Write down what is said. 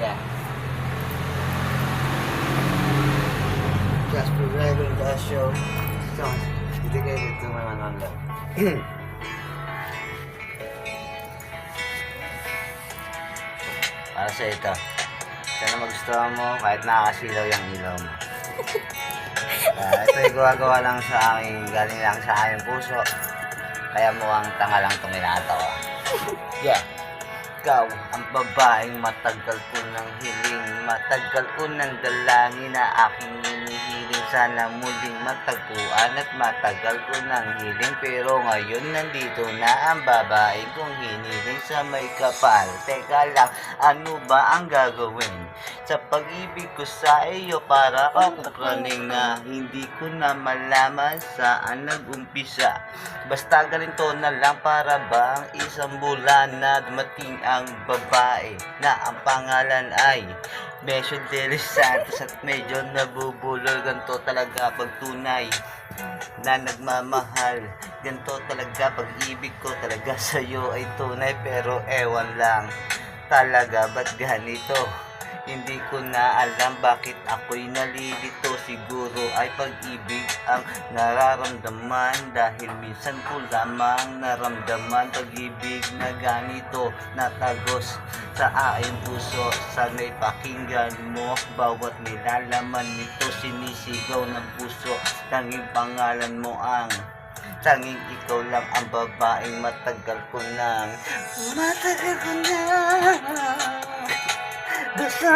Yeah. Just for regular show. Songs dedicated to my man on love. Para sa ito. Sana magustuhan mo kahit nakakasilaw yung ilaw mo. Ito ay gawa-gawa lang sa aking, galing lang sa aking puso. Kaya mukhang tanga lang itong inatawa. Yeah. Ikaw ang babaeng matagal ko nang hiling, matagal ko nang dalangin na aking hinihiling. Sana muling matagpuan at matagal ko nang hiling. Pero ngayon nandito na ang babae kong hiniling sa may kapal. Teka lang, ano ba ang gagawin sa pag-ibig ko sa iyo? Para akong praning na hindi ko na malaman saan nag-umpisa. Basta ganito na lang, para bang isang bulan na dumating ang babae na ang pangalan ay Besyo de los Santos. At medyo nabubulol, ganito talaga pag tunay na nagmamahal. Ganito talaga pag-ibig ko talaga sa'yo ay tunay. Pero ewan lang talaga ba't ganito, hindi ko na alam bakit ako'y nalilito. Siguro ay pag-ibig ang nararamdaman, dahil minsan ko lamang naramdaman pag-ibig na ganito natagos sa aking puso. Sana'y pakinggan mo bawat nilalaman nito, sinisigaw ng puso. Tanging pangalan mo ang, tanging ikaw lang ang babaeng matagal ko nang gusto.